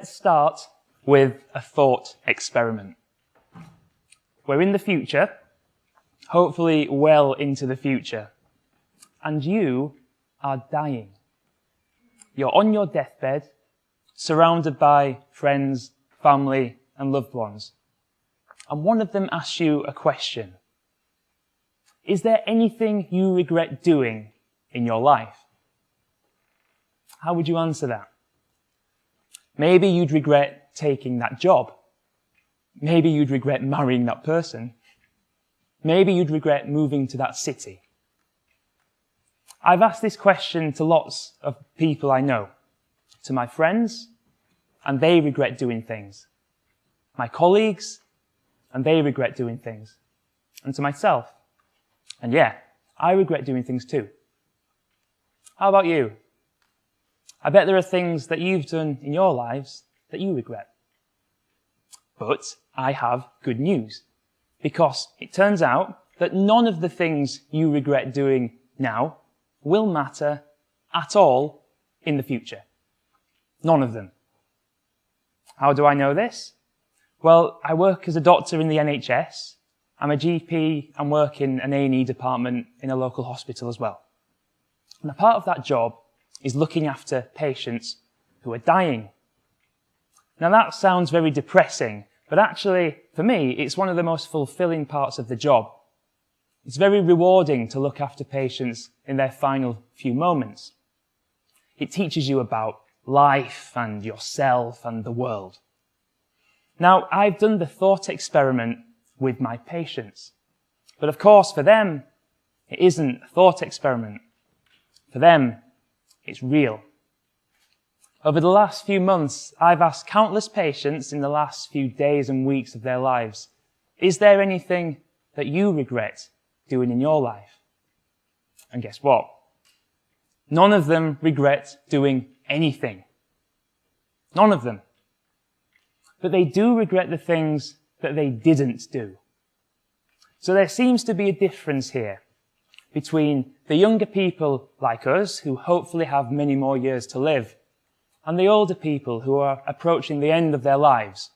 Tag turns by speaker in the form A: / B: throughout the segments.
A: let's start with a thought experiment. We're in the future, hopefully well into the future, and you are dying. You're on your deathbed, surrounded by friends, family, and loved ones. And one of them asks you a question. Is there anything you regret doing in your life? How would you answer that? Maybe you'd regret taking that job. Maybe you'd regret marrying that person. Maybe you'd regret moving to that city. I've asked this question to lots of people I know, to my friends, and they regret doing things. My colleagues, and they regret doing things. And to myself. And yeah, I regret doing things too. How about you? I bet there are things that you've done in your lives that you regret. But I have good news, because it turns out that none of the things you regret doing now will matter at all in the future. None of them. How do I know this? Well, I work as a doctor in the NHS. I'm a GP and work in an A&E department in a local hospital as well. And a part of that job is looking after patients who are dying. Now that sounds very depressing, but actually, for me, it's one of the most fulfilling parts of the job. It's very rewarding to look after patients in their final few moments. It teaches you about life and yourself and the world. Now, I've done the thought experiment with my patients. But of course, for them, it isn't a thought experiment. For them, it's real. Over the last few months, I've asked countless patients in the last few days and weeks of their lives, is there anything that you regret doing in your life? And guess what? None of them regret doing anything. None of them. But they do regret the things that they didn't do. So there seems to be a difference here between the younger people like us, who hopefully have many more years to live, and the older people who are approaching the end of their lives.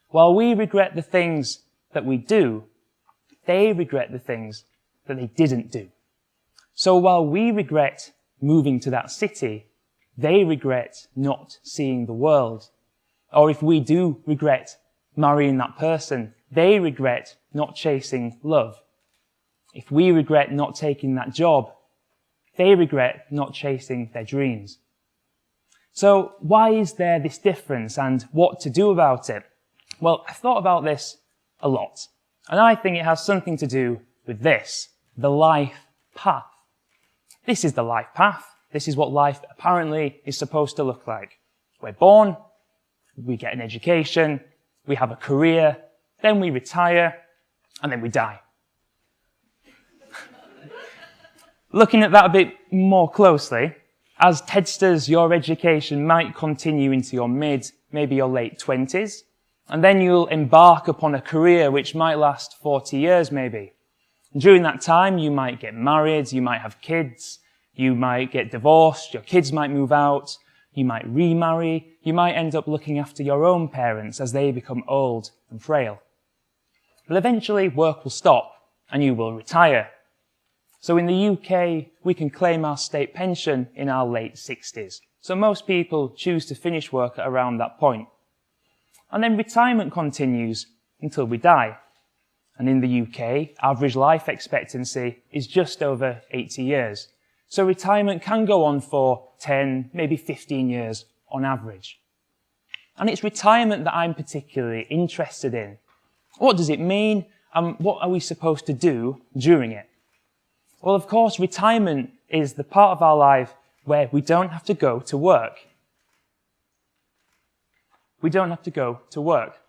A: While we regret the things that we do, they regret the things that they didn't do. So while we regret moving to that city, they regret not seeing the world. Or if we do regret marrying that person, they regret not chasing love. If we regret not taking that job, they regret not chasing their dreams. So why is there this difference and what to do about it? Well, I've thought about this a lot, and I think it has something to do with this, the life path. This is the life path. This is what life apparently is supposed to look like. We're born, we get an education, we have a career, then we retire, and then we die. Looking at that a bit more closely, as TEDsters, your education might continue into your maybe your late 20s, and then you'll embark upon a career which might last 40 years maybe. And during that time, you might get married, you might have kids, you might get divorced, your kids might move out, you might remarry, you might end up looking after your own parents as they become old and frail. But eventually work will stop and you will retire. So in the UK, we can claim our state pension in our late 60s. So most people choose to finish work at around that point. And then retirement continues until we die. And in the UK, average life expectancy is just over 80 years. So retirement can go on for 10, maybe 15 years on average. And it's retirement that I'm particularly interested in. What does it mean, and what are we supposed to do during it? Well, of course, retirement is the part of our life where we don't have to go to work. We don't have to go to work.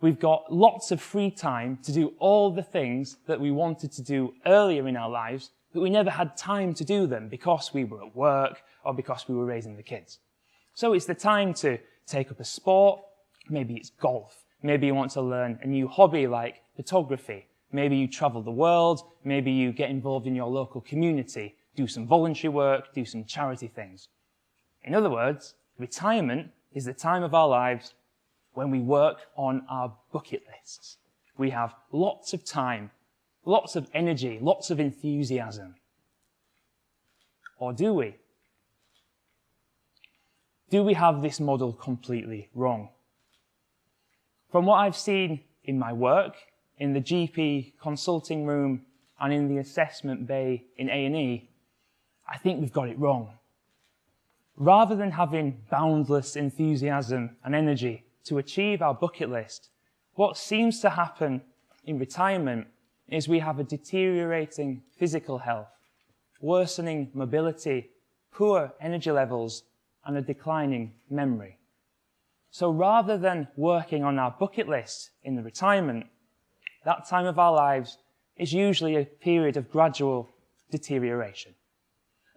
A: We've got lots of free time to do all the things that we wanted to do earlier in our lives, but we never had time to do them because we were at work or because we were raising the kids. So it's the time to take up a sport. Maybe it's golf. Maybe you want to learn a new hobby like photography. Maybe you travel the world, maybe you get involved in your local community, do some voluntary work, do some charity things. In other words, retirement is the time of our lives when we work on our bucket lists. We have lots of time, lots of energy, lots of enthusiasm. Or do we? Do we have this model completely wrong? From what I've seen in my work, in the GP consulting room, and in the assessment bay in A&E, I think we've got it wrong. Rather than having boundless enthusiasm and energy to achieve our bucket list, what seems to happen in retirement is we have a deteriorating physical health, worsening mobility, poor energy levels, and a declining memory. So rather than working on our bucket list in the retirement, that time of our lives is usually a period of gradual deterioration.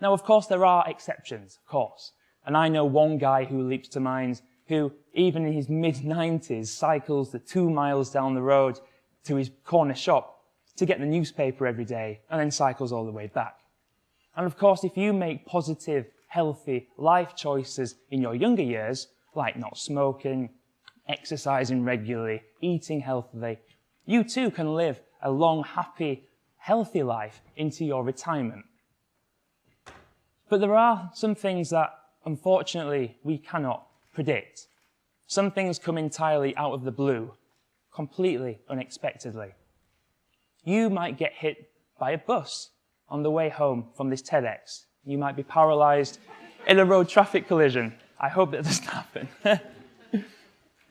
A: Now, of course, there are exceptions, of course. And I know one guy who leaps to mind who, even in his mid-90s, cycles the 2 miles down the road to his corner shop to get the newspaper every day and then cycles all the way back. And of course, if you make positive, healthy life choices in your younger years, like not smoking, exercising regularly, eating healthily, you too can live a long, happy, healthy life into your retirement. But there are some things that, unfortunately, we cannot predict. Some things come entirely out of the blue, completely unexpectedly. You might get hit by a bus on the way home from this TEDx. You might be paralyzed in a road traffic collision. I hope that doesn't happen.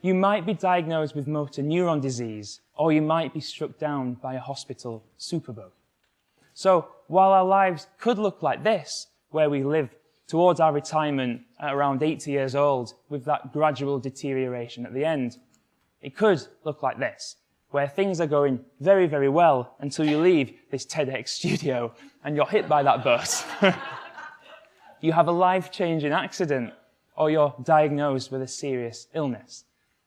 A: You might be diagnosed with motor neuron disease, or you might be struck down by a hospital superbug. So while our lives could look like this, where we live towards our retirement at around 80 years old with that gradual deterioration at the end, it could look like this, where things are going very, very well until you leave this TEDx studio and you're hit by that bus. You have a life-changing accident, or you're diagnosed with a serious illness.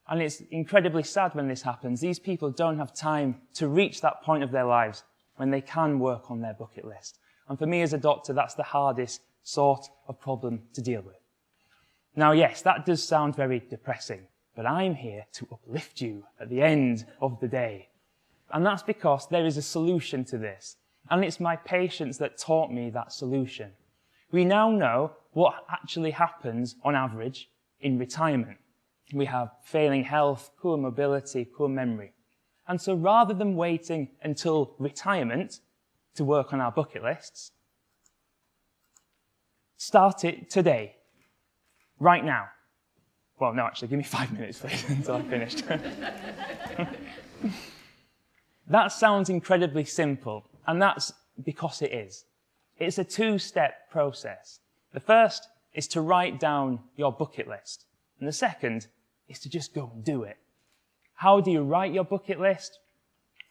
A: And it's incredibly sad when this happens. These people don't have time to reach that point of their lives when they can work on their bucket list. And for me as a doctor, that's the hardest sort of problem to deal with. Now, yes, that does sound very depressing, but I'm here to uplift you at the end of the day. And that's because there is a solution to this. And it's my patients that taught me that solution. We now know what actually happens on average in retirement. We have failing health, poor mobility, poor memory. And so rather than waiting until retirement to work on our bucket lists, start it today, right now. Well, no, actually, give me 5 minutes, please, until I've finished. That sounds incredibly simple, and that's because it is. It's a two-step process. The first is to write down your bucket list, and the second is to just go and do it. How do you write your bucket list?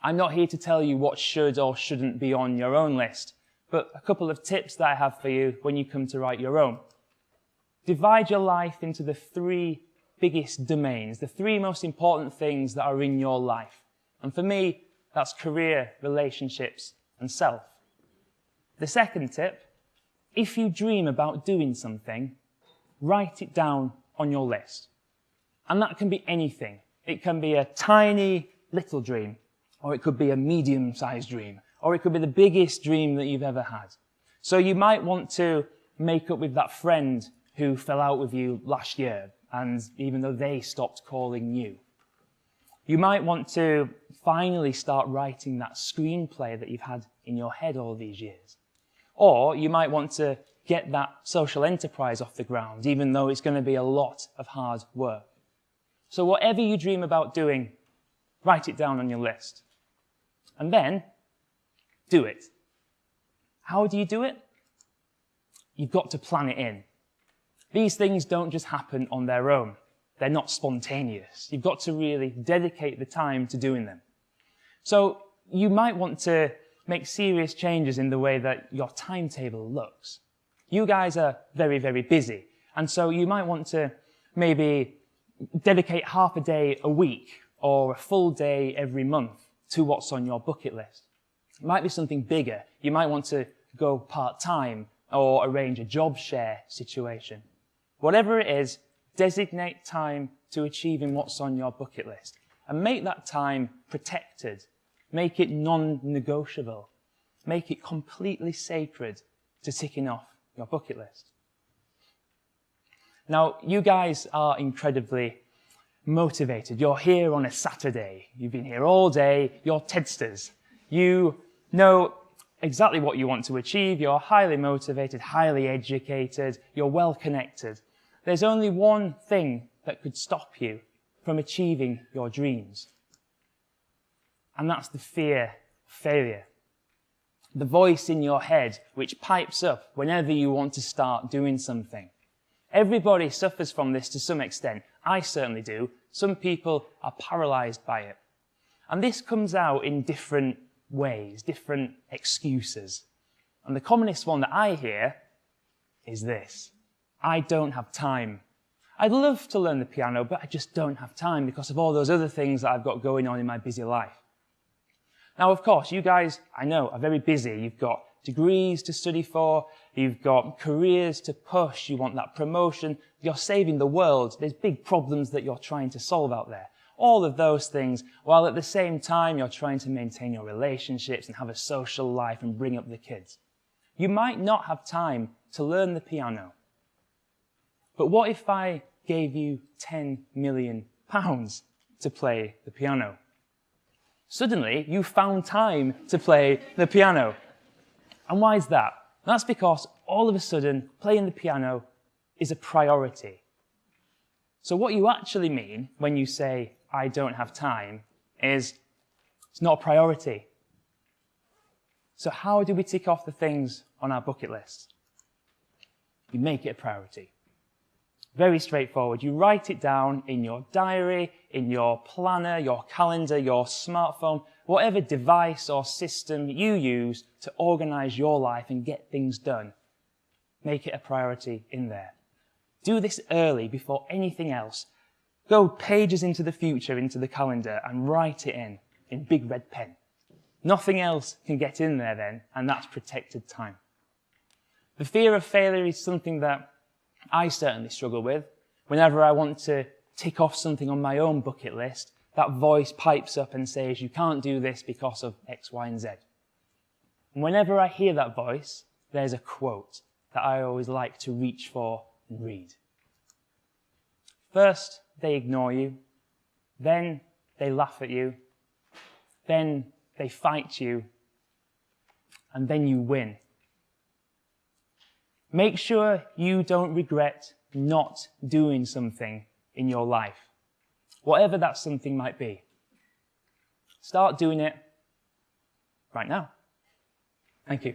A: I'm not here to tell you what should or shouldn't be on your own list, but a couple of tips that I have for you when you come to write your own. Divide your life into the 3 biggest domains, the 3 most important things that are in your life. And for me, that's career, relationships, and self. The second tip, if you dream about doing something, write it down on your list. And that can be anything. It can be a tiny little dream, or it could be a medium-sized dream, or it could be the biggest dream that you've ever had. So you might want to make up with that friend who fell out with you last year, and even though they stopped calling you. You might want to finally start writing that screenplay that you've had in your head all these years. Or you might want to get that social enterprise off the ground, even though it's going to be a lot of hard work. So whatever you dream about doing, write it down on your list. And then, do it. How do you do it? You've got to plan it in. These things don't just happen on their own. They're not spontaneous. You've got to really dedicate the time to doing them. So you might want to make serious changes in the way that your timetable looks. You guys are very, very busy. And so you might want to maybe dedicate half a day a week or a full day every month to what's on your bucket list. It might be something bigger. You might want to go part-time or arrange a job share situation. Whatever it is, Designate time to achieving what's on your bucket list. And make that time protected. Make it non-negotiable. Make it completely sacred to ticking off your bucket list. Now, you guys are incredibly motivated. You're here on a Saturday. You've been here all day. You're TEDsters. You know exactly what you want to achieve. You're highly motivated, highly educated. You're well connected. There's only one thing that could stop you from achieving your dreams. And that's the fear of failure. The voice in your head which pipes up whenever you want to start doing something. Everybody suffers from this to some extent. I certainly do. Some people are paralyzed by it. And this comes out in different ways, different excuses. And the commonest one that I hear is this: I don't have time. I'd love to learn the piano, but I just don't have time because of all those other things that I've got going on in my busy life. Now, of course, you guys, I know, are very busy. You've got degrees to study for, you've got careers to push, you want that promotion, you're saving the world, there's big problems that you're trying to solve out there. All of those things, while at the same time you're trying to maintain your relationships and have a social life and bring up the kids. You might not have time to learn the piano. But what if I gave you £10 million to play the piano? Suddenly, you found time to play the piano. And why is that? That's because all of a sudden, playing the piano is a priority. So what you actually mean when you say, I don't have time, is it's not a priority. So how do we tick off the things on our bucket list? You make it a priority. Very straightforward. You write it down in your diary, in your planner, your calendar, your smartphone, whatever device or system you use to organize your life and get things done. Make it a priority in there. Do this early before anything else. Go pages into the future, into the calendar, and write it in big red pen. Nothing else can get in there then, and that's protected time. The fear of failure is something that I certainly struggle with. Whenever I want to tick off something on my own bucket list, that voice pipes up and says, you can't do this because of X, Y, and Z. And whenever I hear that voice, there's a quote that I always like to reach for and read. First, they ignore you. Then they laugh at you. Then they fight you. And then you win. Make sure you don't regret not doing something in your life, whatever that something might be. Start doing it right now. Thank you.